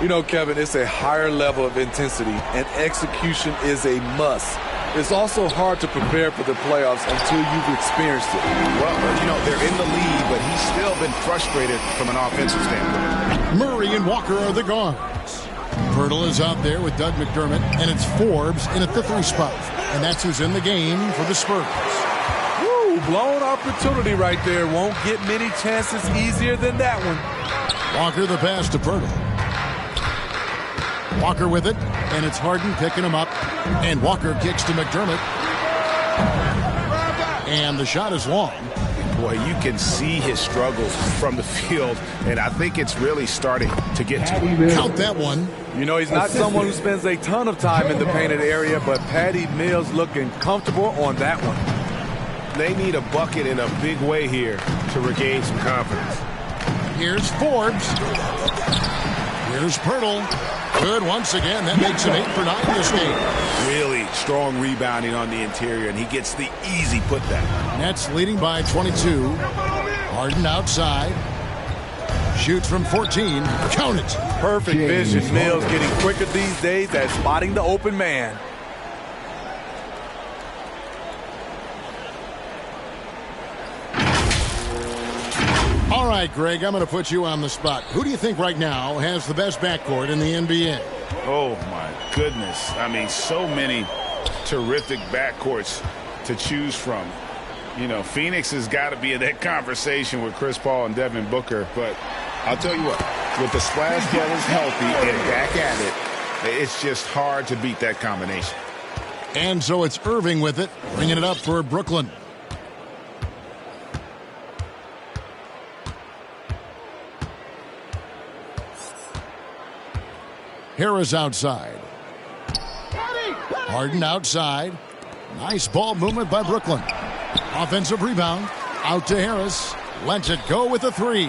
You know, Kevin, it's a higher level of intensity, and execution is a must. It's also hard to prepare for the playoffs until you've experienced it. Well, you know, they're in the lead, but he's still been frustrated from an offensive standpoint. Murray and Walker are the guards. Pirtle is out there with Doug McDermott, and it's Forbes in at the 3 spot. And that's who's in the game for the Spurs. Woo, blown opportunity right there. Won't get many chances easier than that one. Walker the pass to Pirtle. Walker with it, and it's Harden picking him up. And Walker kicks to McDermott. And the shot is long. Boy, you can see his struggles from the field, and I think it's really starting to get to him. Count that one. You know, he's not someone who spends a ton of time in the painted area, but Patty Mills looking comfortable on that one. They need a bucket in a big way here to regain some confidence. Here's Forbes. Here's Pirtle. Good once again. That makes him 8 for 9 this game. Really strong rebounding on the interior, and he gets the easy putback. Nets leading by 22. Harden outside. Shoots from 14. Count it. Perfect vision. Mills getting quicker these days at spotting the open man. All right, Greg, I'm going to put you on the spot. Who do you think right now has the best backcourt in the NBA? Oh, my goodness. I mean, so many terrific backcourts to choose from. You know, Phoenix has got to be in that conversation with Chris Paul and Devin Booker. But I'll tell you what, with the Splash Brothers healthy and back at it, it's just hard to beat that combination. And so it's Irving with it, bringing it up for Brooklyn. Harris outside. Harden outside. Nice ball movement by Brooklyn. Offensive rebound. Out to Harris. Lets it go with a 3.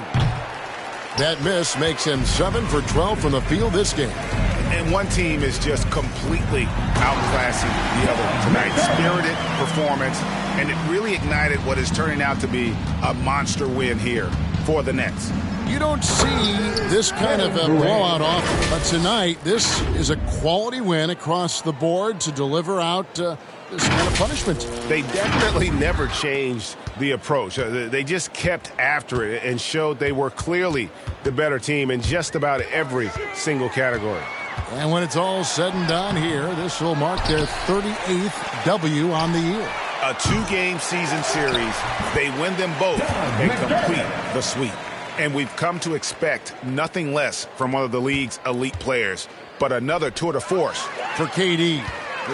That miss makes him 7 for 12 from the field this game. And one team is just completely outclassing the other tonight. Spirited performance, and it really ignited what is turning out to be a monster win here for the Nets. You don't see this kind of a blowout often, but tonight this is a quality win across the board to deliver out this kind of punishment. They definitely never changed the approach. They just kept after it and showed they were clearly the better team in just about every single category. And when it's all said and done here, this will mark their 38th W on the year. A 2-game season series, they win them both and complete the sweep. And we've come to expect nothing less from one of the league's elite players, but another tour de force for KD.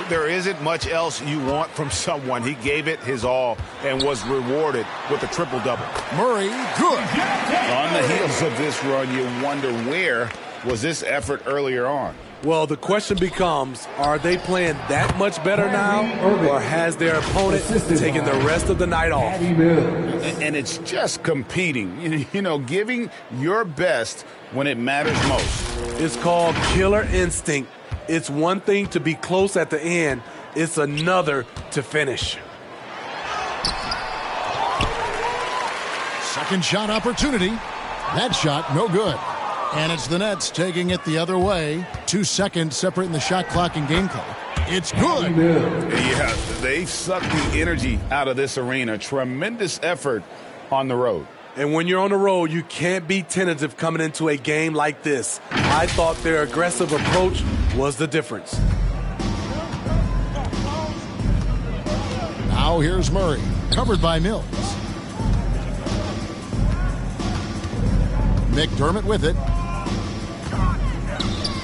There isn't much else you want from someone. He gave it his all and was rewarded with a triple-double. Murray, good. On the heels of this run, you wonder where was this effort earlier on? Well, the question becomes, are they playing that much better now, or has their opponent taken the rest of the night off? And it's just competing, you know, giving your best when it matters most. It's called killer instinct. It's one thing to be close at the end. It's another to finish. Second shot opportunity. That shot, no good. And it's the Nets taking it the other way. 2 seconds separating the shot clock and game clock. It's good. Yeah, they sucked the energy out of this arena. Tremendous effort on the road. And when you're on the road, you can't be tentative coming into a game like this. I thought their aggressive approach was the difference. Now here's Murray, covered by Mills. McDermott with it.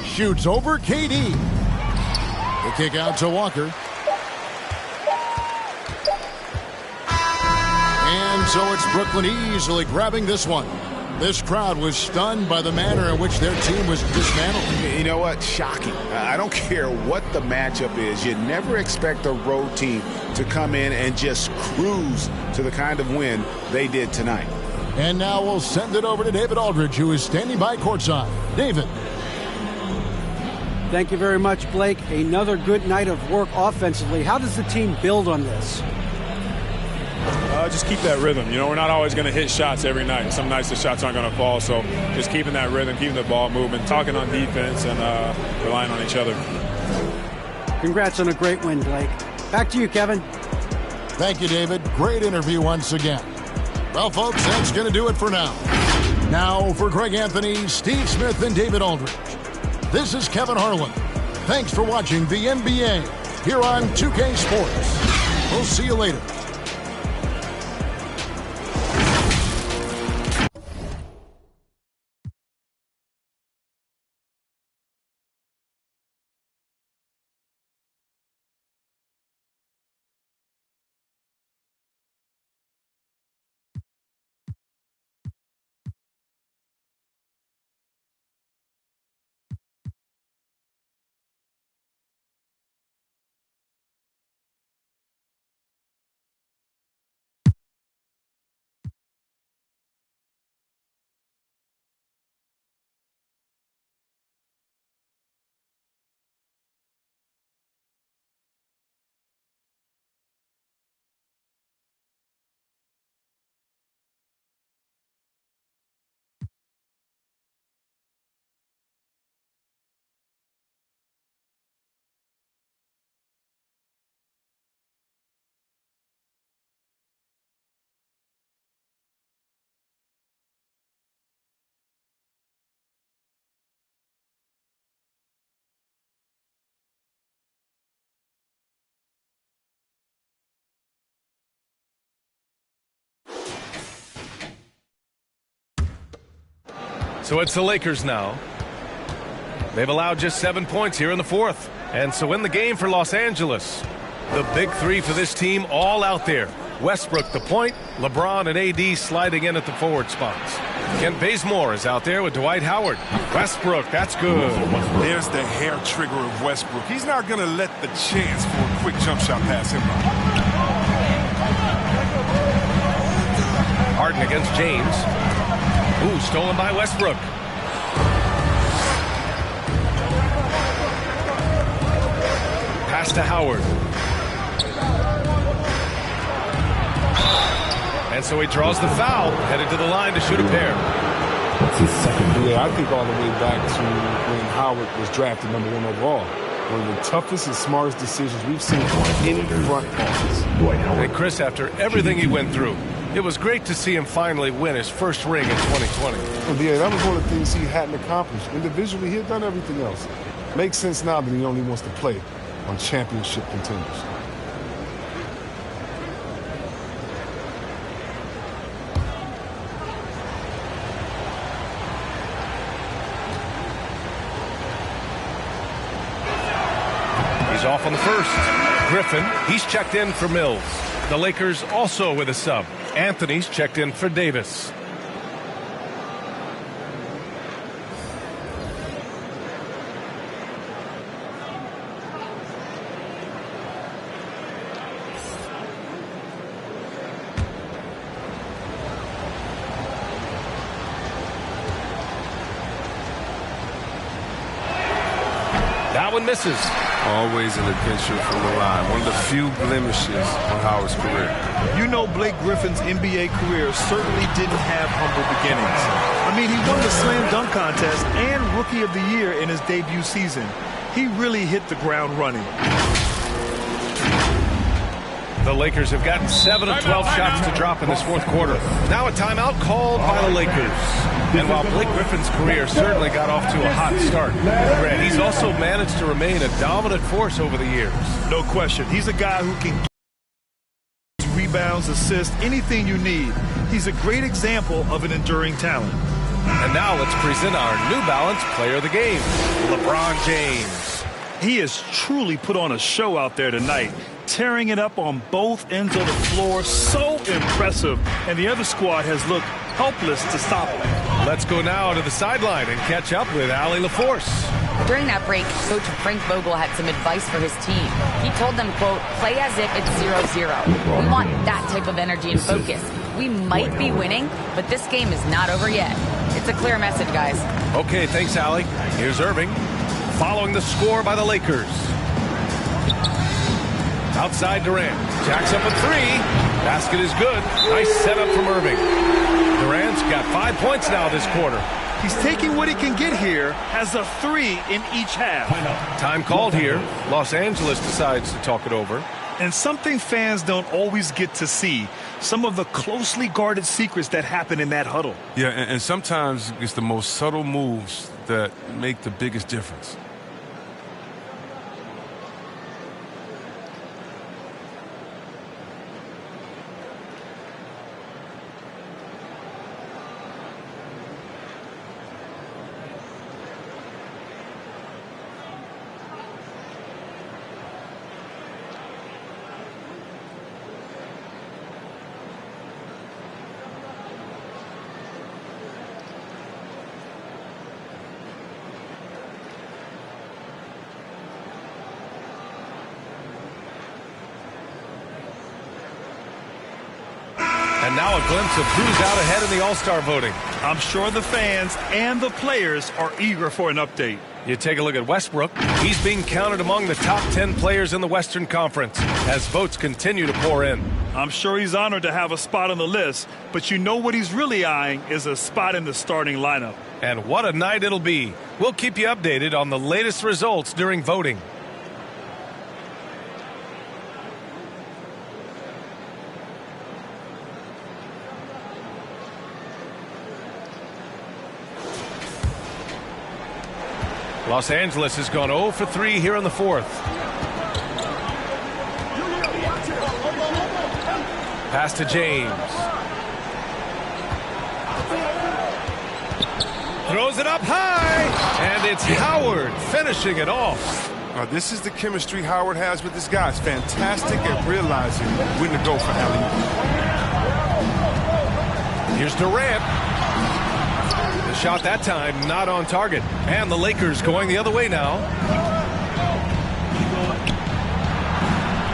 Shoots over KD. The kick out to Walker. And so it's Brooklyn easily grabbing this one. This crowd was stunned by the manner in which their team was dismantled. You know what? Shocking. I don't care what the matchup is. You never expect a road team to come in and just cruise to the kind of win they did tonight. And now we'll send it over to David Aldridge, who is standing by courtside. David. Thank you very much, Blake. Another good night of work offensively. How does the team build on this? Just keep that rhythm. You know, we're not always going to hit shots every night. Some nights the shots aren't going to fall. So just keeping that rhythm, keeping the ball moving, talking on defense, and relying on each other. Congrats on a great win, Blake. Back to you, Kevin. Thank you, David. Great interview once again. Well, folks, that's going to do it for now. Now, for Greg Anthony, Steve Smith, and David Aldridge, this is Kevin Harlan. Thanks for watching the NBA here on 2K Sports. We'll see you later. So it's the Lakers now. They've allowed just 7 points here in the fourth. And so in the game for Los Angeles, the big three for this team all out there. Westbrook the point, LeBron and AD sliding in at the forward spots. Kent Bazemore is out there with Dwight Howard. Westbrook, that's good. There's the hair trigger of Westbrook. He's not going to let the chance for a quick jump shot pass him by. Harden against James. Ooh, stolen by Westbrook. Pass to Howard. And so he draws the foul, headed to the line to shoot a pair. That's his second. Yeah, I think all the way back to when Howard was drafted #1 overall. One of the toughest and smartest decisions we've seen on any front office. And Chris, after everything he went through, it was great to see him finally win his first ring in 2020. Well, yeah, that was one of the things he hadn't accomplished. Individually, he had done everything else. Makes sense now that he only wants to play on championship contenders. He's off on the first. Griffin, he's checked in for Mills. The Lakers also with a sub. Anthony's checked in for Davis. That one misses. Always in the picture from the line. One of the few blemishes on Howard's career. You know, Blake Griffin's NBA career certainly didn't have humble beginnings. I mean, he won the Slam Dunk Contest and Rookie of the Year in his debut season. He really hit the ground running. The Lakers have gotten 7 of 12 shots to drop in this fourth quarter. Now a timeout called by the Lakers. And while Blake Griffin's career certainly got off to a hot start, Grant, he's also managed to remain a dominant force over the years. No question. He's a guy who can get rebounds, assists, anything you need. He's a great example of an enduring talent. And now let's present our New Balance Player of the Game, LeBron James. He has truly put on a show out there tonight, tearing it up on both ends of the floor. So impressive. And the other squad has looked helpless to stop him. Let's go now to the sideline and catch up with Allie LaForce. During that break, Coach Frank Vogel had some advice for his team. He told them, quote, play as if it's 0-0. We want that type of energy and focus. We might be winning, but this game is not over yet. It's a clear message, guys. Okay, thanks, Allie. Here's Irving. Following the score by the Lakers. Outside Durant. Jacks up a three. Basket is good. Nice setup from Irving. Durant's got 5 points now this quarter. He's taking what he can get here, has a 3 in each half. Time called here. Los Angeles decides to talk it over. And something fans don't always get to see, some of the closely guarded secrets that happen in that huddle. Yeah, and sometimes it's the most subtle moves that make the biggest difference. And now a glimpse of who's out ahead in the All-Star voting. I'm sure the fans and the players are eager for an update. You take a look at Westbrook. He's being counted among the top 10 players in the Western Conference as votes continue to pour in. I'm sure he's honored to have a spot on the list, but you know what he's really eyeing is a spot in the starting lineup. And what a night it'll be. We'll keep you updated on the latest results during voting. Los Angeles has gone 0 for 3 here in the fourth. Pass to James. Throws it up high, and it's Howard finishing it off. This is the chemistry Howard has with his guys. Fantastic at realizing when to go for alley-oop. Here's Durant. The shot that time not on target. And the Lakers going the other way now.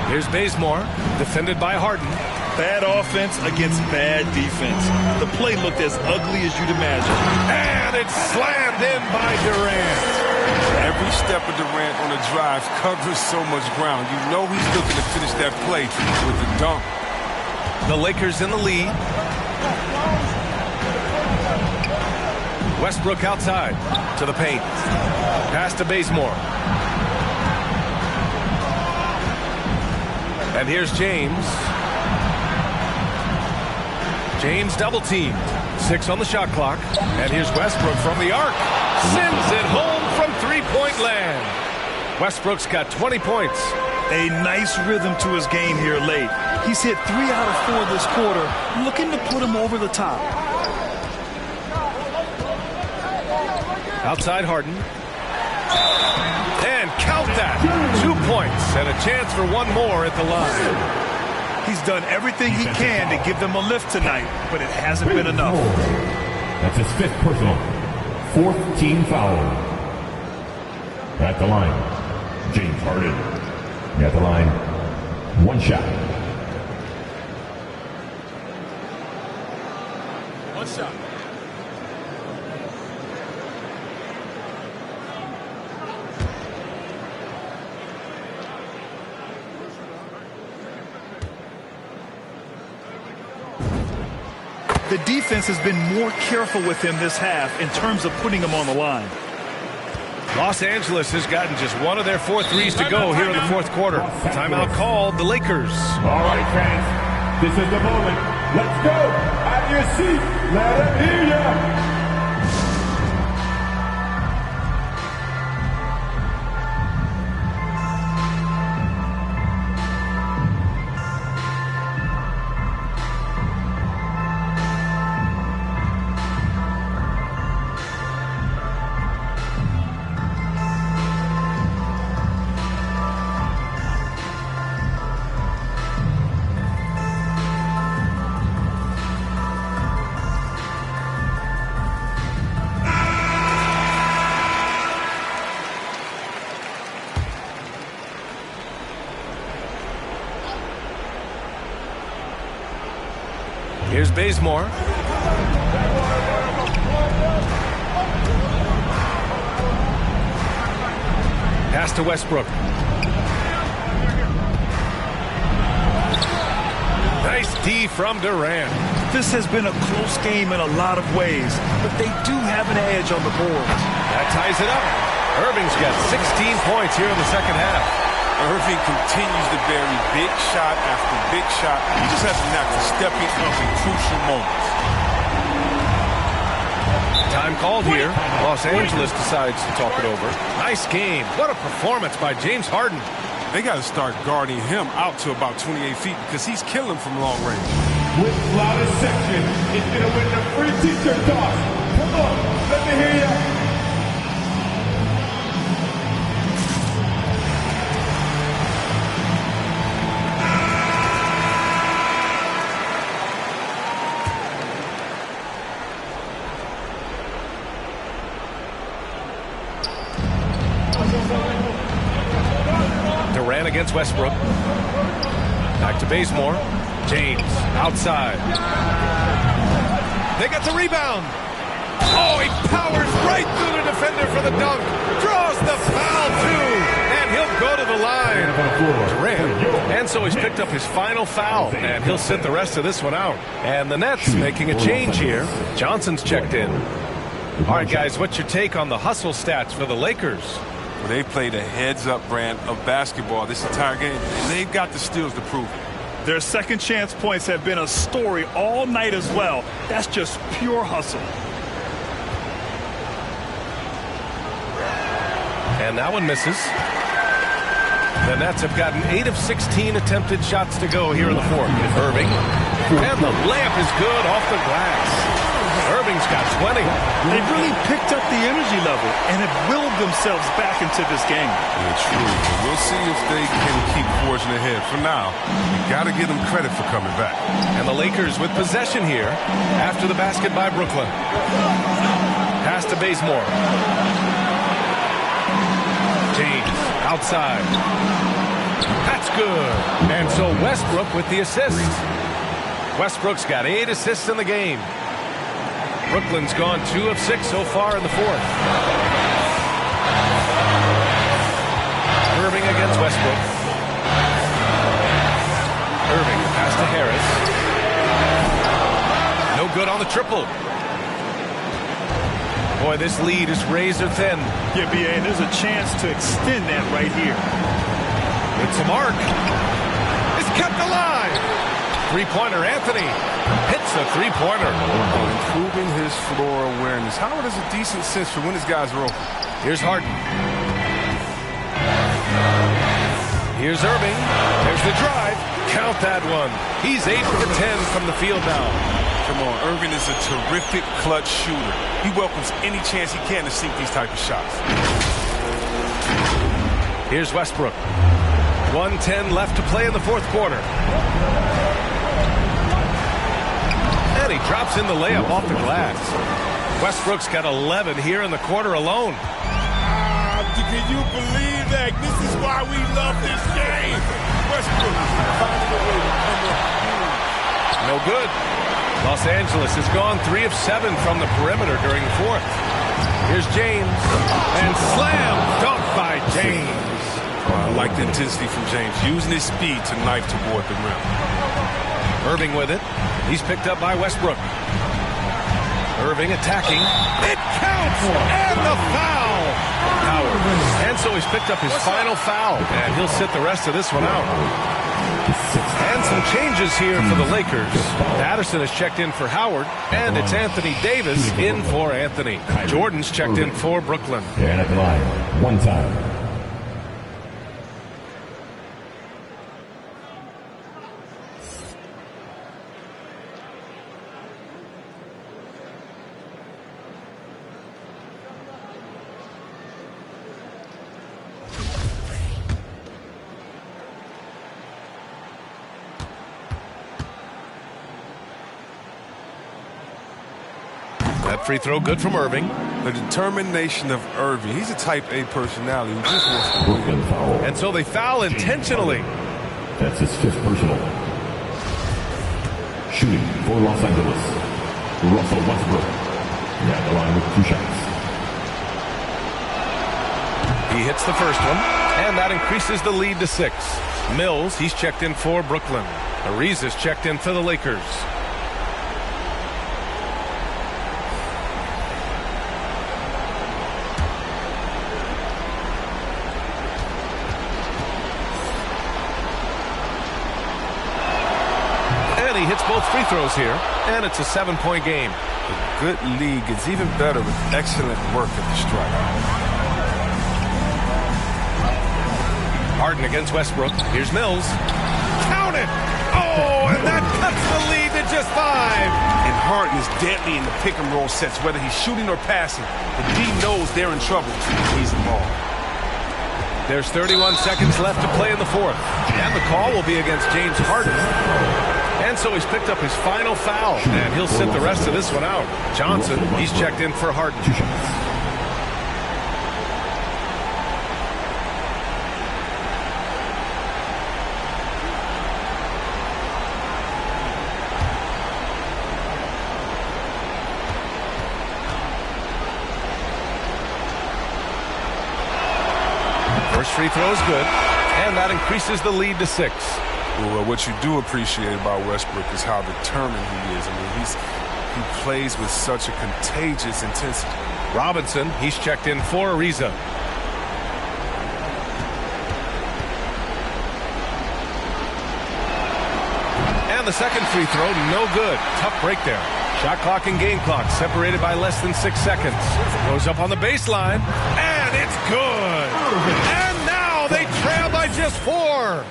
Here's Bazemore, defended by Harden. Bad offense against bad defense. The play looked as ugly as you'd imagine. And it's slammed in by Durant. Every step of Durant on the drive covers so much ground. You know he's looking to finish that play with the dunk. The Lakers in the lead. Westbrook outside to the paint. Pass to Bazemore. And here's James. James double teamed. 6 on the shot clock. And here's Westbrook from the arc. Sends it home from three-point land. Westbrook's got 20 points. A nice rhythm to his game here late. He's hit 3 out of 4 this quarter, looking to put him over the top. Outside Harden. And count that. 2 points and a chance for one more at the line. He's done everything he can to give them a lift tonight, but it hasn't been enough. That's his 5th personal. 4th team foul. At the line, James Harden. At the line, 1 shot. One shot. The defense has been more careful with him this half in terms of putting him on the line. Los Angeles has gotten just one of their 4 threes to go here in the fourth quarter. Timeout called, the Lakers. All right, fans, this is the moment. Let's go. At your seat. Let them hear ya. Here's Bazemore. Pass to Westbrook. Nice D from Durant. This has been a close game in a lot of ways, but they do have an edge on the boards. That ties it up. Irving's got 16 points here in the second half. Irving continues to bury big shot after big shot. He just has a knack for stepping up in crucial moments. Time called here. Los Angeles decides to talk it over. Nice game. What a performance by James Harden. They got to start guarding him out to about 28 feet because he's killing from long range. With loudest section, it's going to win the free t-shirt toss. Come on, let me hear ya. Durant against Westbrook. Back to Bazemore. James outside. They got the rebound. Oh, he powers right through the defender for the dunk. Draws the foul too. And he'll go to the line. Durant. And so he's picked up his final foul. And he'll sit the rest of this one out. And the Nets making a change here. Johnson's checked in. All right, guys, what's your take on the hustle stats for the Lakers? Well, they played a heads-up brand of basketball this entire game, and they've got the skills to prove it. Their second chance points have been a story all night as well. That's just pure hustle. And that one misses. The Nets have gotten 8 of 16 attempted shots to go here in the fourth. Irving. And the layup is good off the glass. Irving's got 20. They've really picked up the energy level and have willed themselves back into this game. Yeah, true. We'll see if they can keep forging ahead. For now, you got to give them credit for coming back. And the Lakers with possession here after the basket by Brooklyn. Pass to Bazemore. James outside. That's good. And so Westbrook with the assist. Westbrook's got 8 assists in the game. Brooklyn's gone 2 of 6 so far in the fourth. Irving against Westbrook. Irving pass to Harris. No good on the triple. Boy, this lead is razor thin. Yeah, B.A., and there's a chance to extend that right here. It's a mark. It's kept alive. Three-pointer, Anthony hits a three-pointer. Improving his floor awareness. Howard has a decent sense for when his guys are open. Here's Harden. Here's Irving. There's the drive. Count that one. He's 8 for 10 from the field now. Come on, Irving is a terrific clutch shooter. He welcomes any chance he can to sink these type of shots. Here's Westbrook. 1:10 left to play in the fourth quarter. And he drops in the layup off the glass. Westbrook's got 11 here in the quarter alone. Can you believe that? This is why we love this game. Westbrook finding a way to come up. No good. Los Angeles has gone 3 of 7 from the perimeter during the fourth. Here's James. And slam dunk by James. I like the intensity from James, using his speed to knife toward the rim. Irving with it. He's picked up by Westbrook. Irving attacking. It counts! And the foul! Howard. And so he's picked up his final foul. And he'll sit the rest of this one out. And some changes here for the Lakers. Patterson has checked in for Howard. And it's Anthony Davis in for Anthony. Jordan's checked in for Brooklyn. And at the line, one time. That free throw good from Irving. The determination of Irving. He's a type A personality who just wants to win. And so they foul intentionally. That's his 5th personal. Shooting for Los Angeles, Russell Westbrook. At the line with 2 shots. He hits the first one, and that increases the lead to 6. Mills, he's checked in for Brooklyn. Ariza's checked in for the Lakers. And he hits both free throws here, and it's a 7-point game. A good league is even better with excellent work at the stripe. Harden against Westbrook. Here's Mills. Count it! Oh, and that cuts the lead to just 5. And Harden is deadly in the pick and roll sets, whether he's shooting or passing. The D knows they're in trouble. He's the ball. There's 31 seconds left to play in the 4th. And the call will be against James Harden. And so he's picked up his final foul, and he'll sit the rest of this one out. Johnson, he's checked in for Harden. First free throw is good, and that increases the lead to 6. Well, what you do appreciate about Westbrook is how determined he is. I mean, he plays with such a contagious intensity. Robinson, he's checked in for Ariza. And the second free throw, no good. Tough break there. Shot clock and game clock separated by less than 6 seconds. Goes up on the baseline, and it's good. And now they trail by just 4.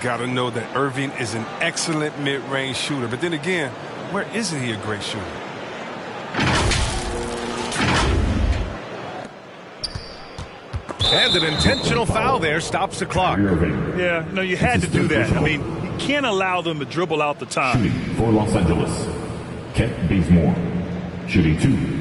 Got to know that Irving is an excellent mid-range shooter. But then again, where isn't he a great shooter? And an intentional foul there stops the clock. Yeah, no, you had to do that. I mean, you can't allow them to dribble out the time. Shooting for Los Angeles, Kent Bazemore. Shooting 2.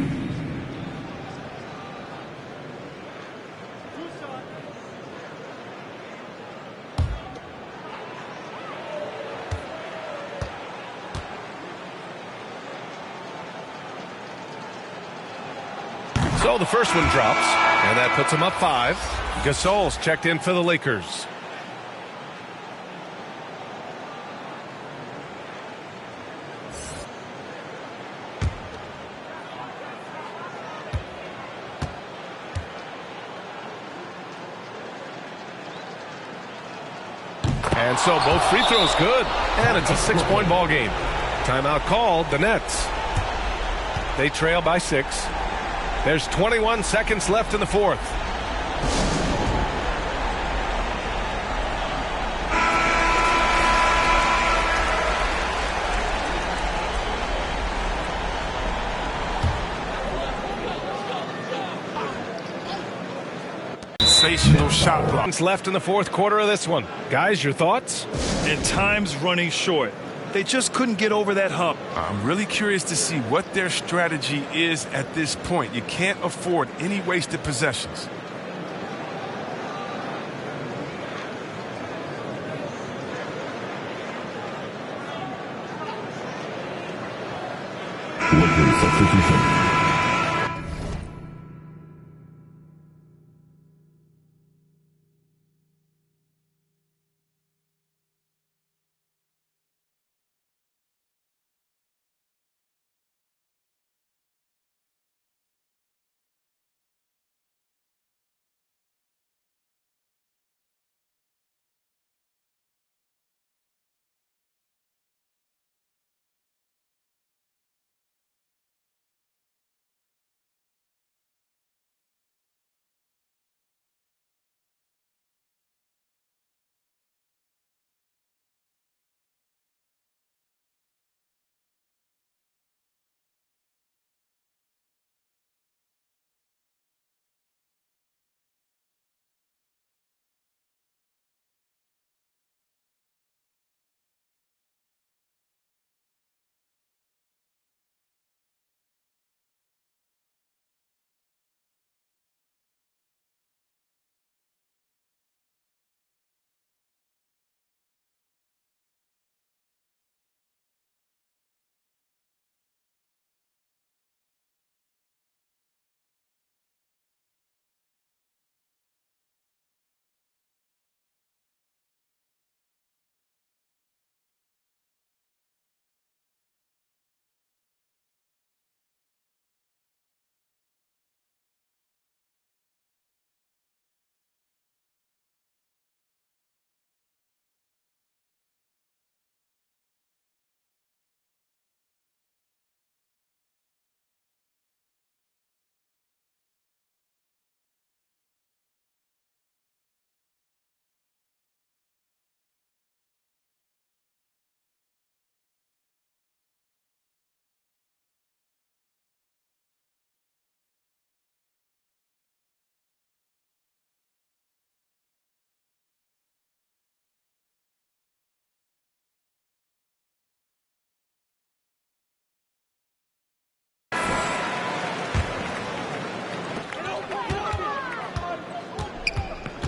So the first one drops, and that puts him up 5. Gasol's checked in for the Lakers. And so both free throws good, and it's a 6-point ball game. Timeout called, the Nets. They trail by 6. There's 21 seconds left in the 4th. Sensational shot block. Left in the 4th quarter of this one. Guys, your thoughts? And time's running short. They just couldn't get over that hump. I'm really curious to see what their strategy is at this point. You can't afford any wasted possessions. Lakers substitution.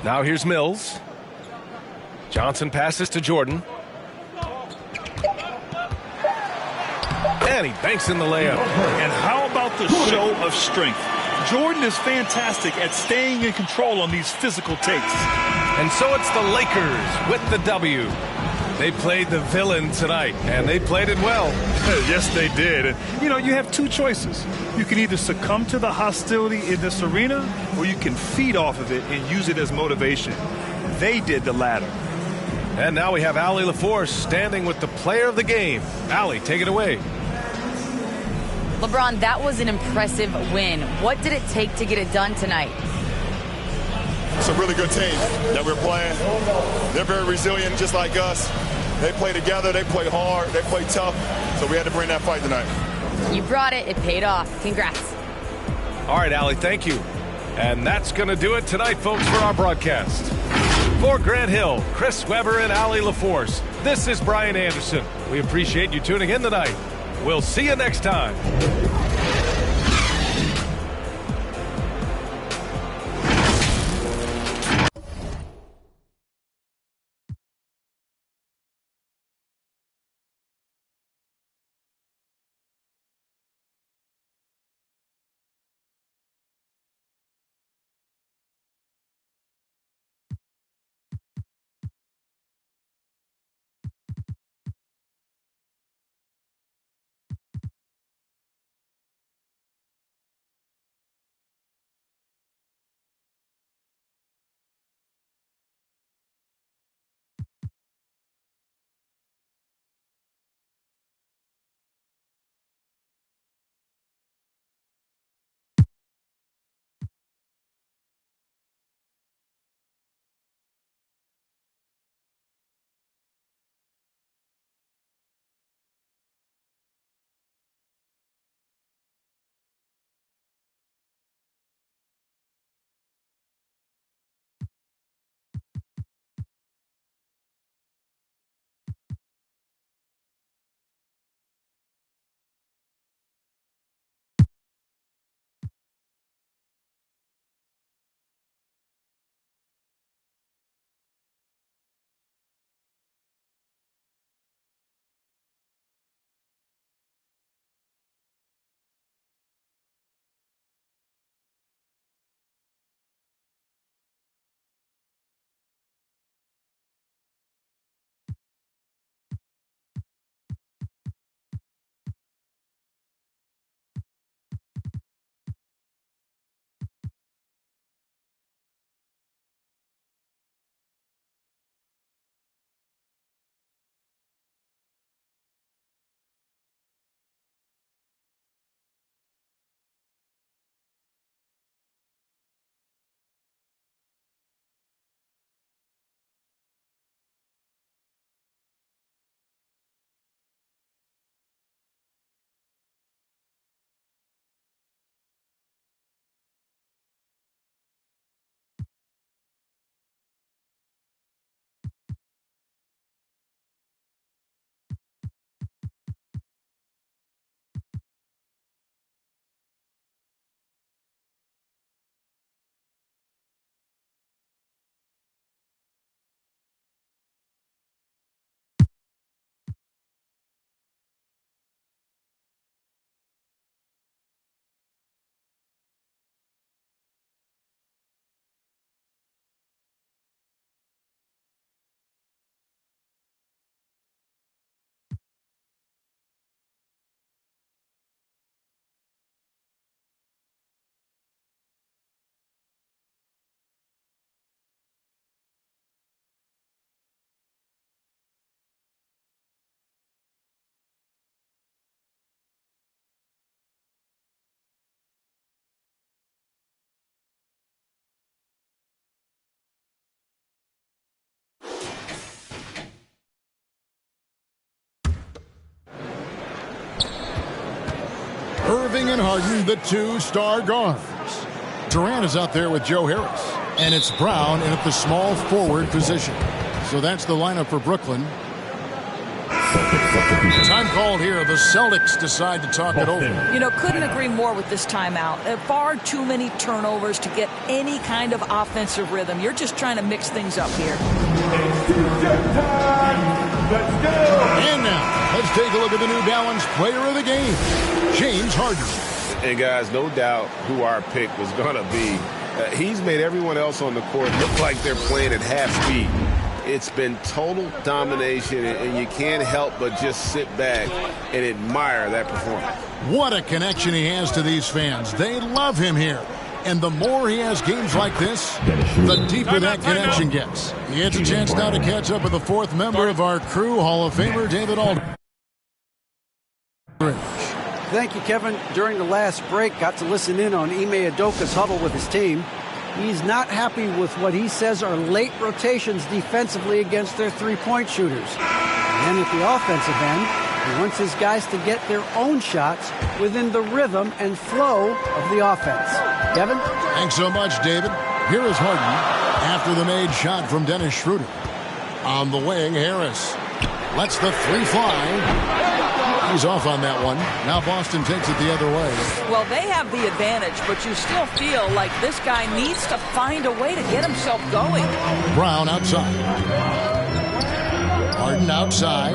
Now here's Mills. Johnson passes to Jordan. And he banks in the layup. And how about the show of strength? Jordan is fantastic at staying in control on these physical takes. And so it's the Lakers with the W. They played the villain tonight, and they played it well. Yes, they did. And, you know, you have two choices. You can either succumb to the hostility in this arena, or you can feed off of it and use it as motivation. They did the latter. And now we have Allie LaForce standing with the player of the game. Allie, take it away. LeBron, that was an impressive win. What did it take to get it done tonight? It's a really good team that we're playing. They're very resilient, just like us. They play together, they play hard, they play tough, so we had to bring that fight tonight. You brought it. It paid off. Congrats. All right, Allie, thank you. And that's going to do it tonight, folks, for our broadcast. For Grant Hill, Chris Webber, and Allie LaForce, this is Brian Anderson. We appreciate you tuning in tonight. We'll see you next time. Irving and Harden, the two-star guards. Durant is out there with Joe Harris. And it's Brown in at the small forward position. So that's the lineup for Brooklyn. Time called here. The Celtics decide to talk it over. You know, couldn't agree more with this timeout. Far too many turnovers to get any kind of offensive rhythm. You're just trying to mix things up here. And now, let's take a look at the New Balance player of the game, James Harden. And guys, no doubt who our pick was going to be. He's made everyone else on the court look like they're playing at half speed. It's been total domination, and you can't help but just sit back and admire that performance. What a connection he has to these fans. They love him here. And the more he has games like this, the deeper that connection gets. He gets a chance now to catch up with the fourth member of our crew, Hall of Famer David Aldridge. Thank you, Kevin. During the last break, got to listen in on Ime Udoka's huddle with his team. He's not happy with what he says are late rotations defensively against their three-point shooters. And at the offensive end, he wants his guys to get their own shots within the rhythm and flow of the offense. Kevin? Thanks so much, David. Here is Harden after the made shot from Dennis Schroeder. On the wing, Harris lets the three fly. He's off on that one. Now Boston takes it the other way. Well, they have the advantage, but you still feel like this guy needs to find a way to get himself going. Brown outside. Harden outside.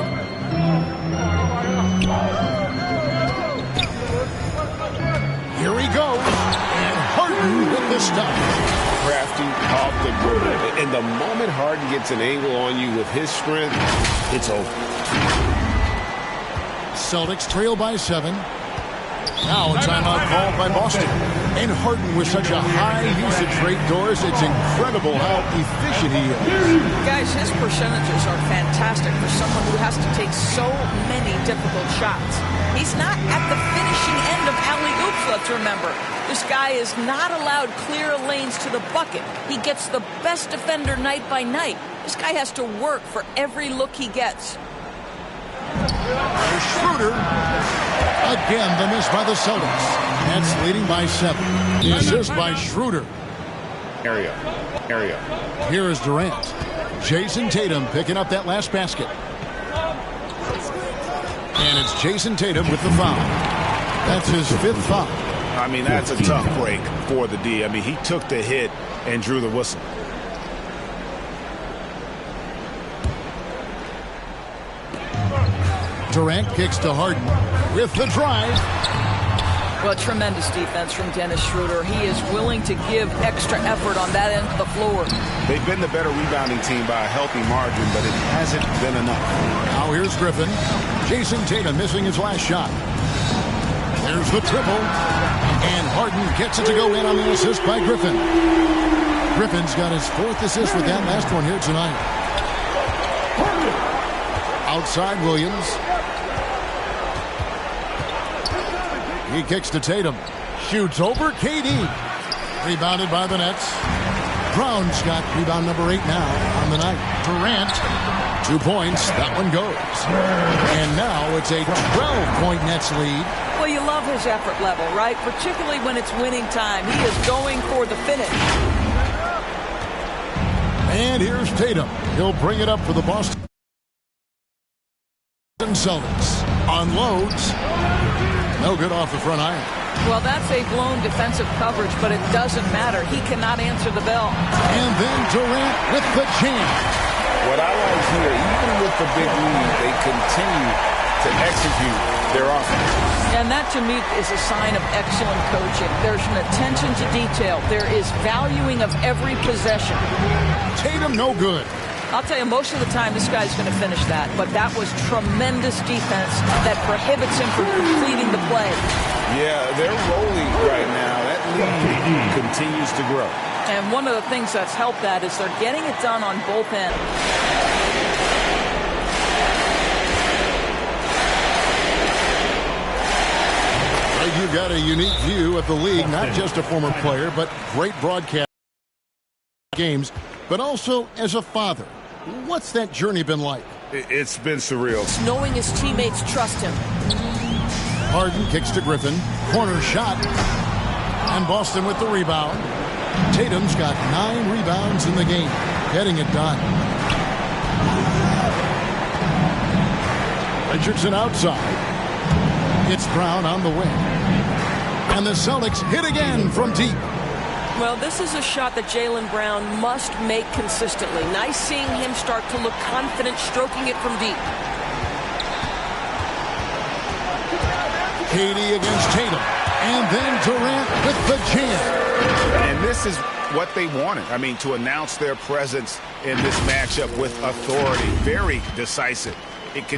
Here he goes. And Harden with the stop. Crafty off the dribble. And the moment Harden gets an angle on you with his strength, it's over. Celtics trail by 7. Now a timeout called by Boston. And Harden with such a high usage rate, Doris, it's incredible how efficient he is. Guys, his percentages are fantastic for someone who has to take so many difficult shots. He's not at the finishing end of alley-oops, let's remember. This guy is not allowed clear lanes to the bucket. He gets the best defender night by night. This guy has to work for every look he gets. Schroeder. Again, the miss by the Celtics. Nets leading by 7. The assist by Schroeder. Area. Here is Durant. Jason Tatum picking up that last basket. And it's Jason Tatum with the foul. That's his 5th foul. I mean, that's a tough break for the D. I mean, he took the hit and drew the whistle. Durant kicks to Harden with the drive. Well, tremendous defense from Dennis Schroeder. He is willing to give extra effort on that end of the floor. They've been the better rebounding team by a healthy margin, but it hasn't been enough. Now here's Griffin. Jason Tatum missing his last shot. There's the triple. And Harden gets it to go in on the assist by Griffin. Griffin's got his 4th assist with that last one here tonight. Outside Williams. He kicks to Tatum. Shoots over KD. Rebounded by the Nets. Brown's got rebound number 8 now on the night. Durant, 2 points. That one goes. And now it's a 12-point Nets lead. Well, you love his effort level, right? Particularly when it's winning time. He is going for the finish. And here's Tatum. He'll bring it up for the Boston Celtics. Unloads. No good off the front iron. Well, that's a blown defensive coverage, but it doesn't matter. He cannot answer the bell. And then Durant with the jam. What I like here, even with the big lead, they continue to execute their offense. And that, to me, is a sign of excellent coaching. There's an attention to detail. There is valuing of every possession. Tatum, no good. I'll tell you, most of the time, this guy's going to finish that. But that was tremendous defense that prohibits him from completing the play. Yeah, they're rolling right now. That lead continues to grow. And one of the things that's helped that is they're getting it done on both ends. You've got a unique view of the league, not just a former player, but great broadcast games, but also as a father. What's that journey been like? It's been surreal. It's knowing his teammates trust him. Harden kicks to Griffin. Corner shot. And Boston with the rebound. Tatum's got 9 rebounds in the game. Getting it done. Richardson outside. It's Brown on the wing. And the Celtics hit again from deep. Well, this is a shot that Jaylen Brown must make consistently. Nice seeing him start to look confident stroking it from deep. KD against Tatum. And then Durant with the jam. And this is what they wanted. I mean, to announce their presence in this matchup with authority. Very decisive. It can